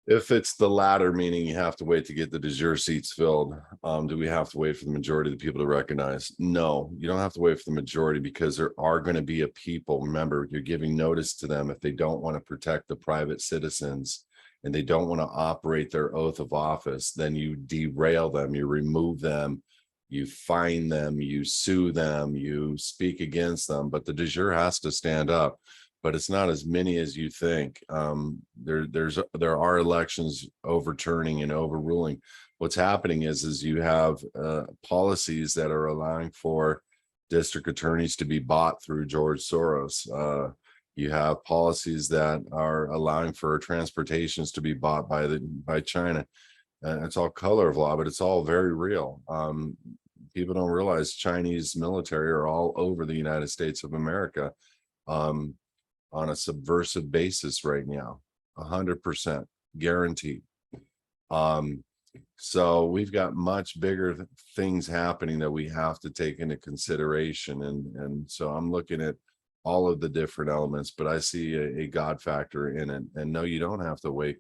If it's the latter, meaning you have to wait to get the de jure seats filled, do we have to wait for the majority of the people to recognize? No, you don't have to wait for the majority, because there are going to be a people. Remember, you're giving notice to them if they don't want to protect the private citizens and they don't want to operate their oath of office, then you derail them, you remove them, you fine them, you sue them, you speak against them. But the de jure has to stand up, but it's not as many as you think. There are elections overturning and overruling. What's happening is you have policies that are allowing for district attorneys to be bought through George Soros. You have policies that are allowing for transportations to be bought by China. It's all color of law, but it's all very real. People don't realize Chinese military are all over the United States of America. Um, on a subversive basis right now, 100% guaranteed. Um, so we've got much bigger things happening that we have to take into consideration. And so I'm looking at all of the different elements, but I see a God factor in it. And no, you don't have to wait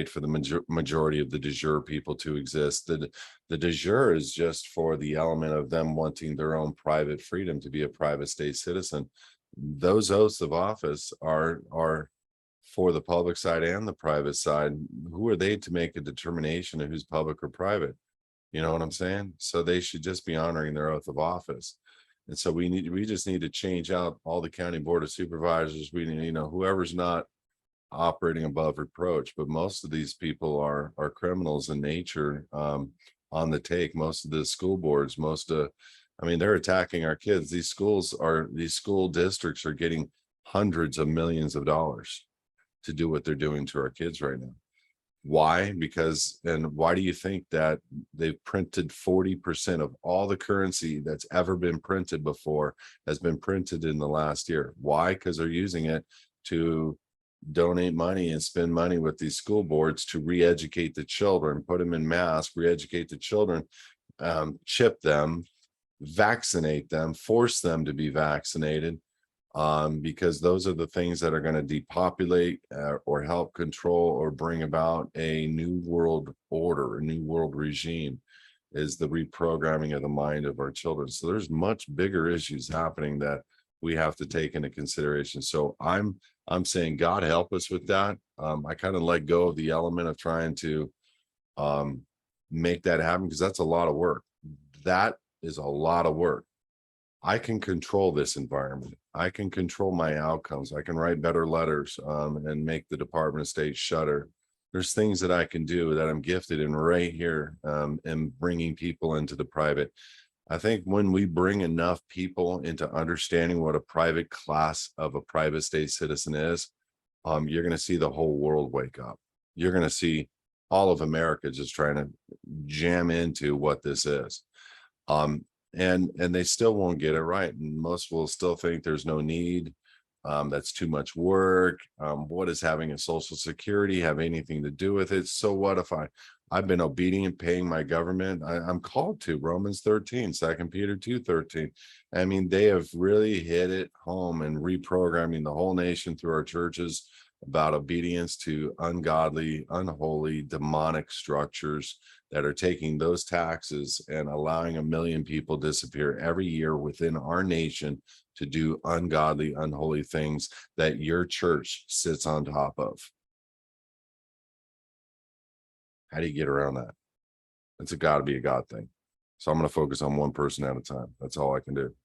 for the majority of the de jure people to exist. The de jure is just for the element of them wanting their own private freedom to be a private state citizen. Those oaths of office are for the public side and the private side. Who are they to make a determination of who's public or private? You know what I'm saying? So they should just be honoring their oath of office. And so we just need to change out all the county board of supervisors. We need, whoever's not operating above reproach, but most of these people are criminals in nature, on the take. Most of the school boards, I mean, they're attacking our kids. These school districts are getting hundreds of millions of dollars to do what they're doing to our kids right now. Why? And why do you think that they've printed 40% of all the currency that's ever been printed before has been printed in the last year? Why? Because they're using it to donate money and spend money with these school boards to re-educate the children, put them in masks, re-educate the children, chip them, vaccinate them, force them to be vaccinated, because those are the things that are going to depopulate, or help control or bring about a new world order, a new world regime, is the reprogramming of the mind of our children. So there's much bigger issues happening that we have to take into consideration. So I'm saying God help us with that. I kind of let go of the element of trying to make that happen, because that's a lot of work. That is a lot of work. I can control this environment. I can control my outcomes. I can write better letters, and make the Department of State shudder. There's things that I can do that I'm gifted in right here, and bringing people into the private. I think when we bring enough people into understanding what a private class of a private state citizen is, you're going to see the whole world wake up. You're going to see all of America just trying to jam into what this is. And they still won't get it right. And most will still think there's no need. That's too much work. What does having a social security have anything to do with it? So what if I've been obedient, paying my government? I'm called to Romans 13, 2 Peter 2:13. I mean, they have really hit it home and reprogramming the whole nation through our churches about obedience to ungodly, unholy, demonic structures that are taking those taxes and allowing 1 million people disappear every year within our nation to do ungodly, unholy things that your church sits on top of. How do you get around that? It's got to be a God thing. So I'm going to focus on one person at a time. That's all I can do.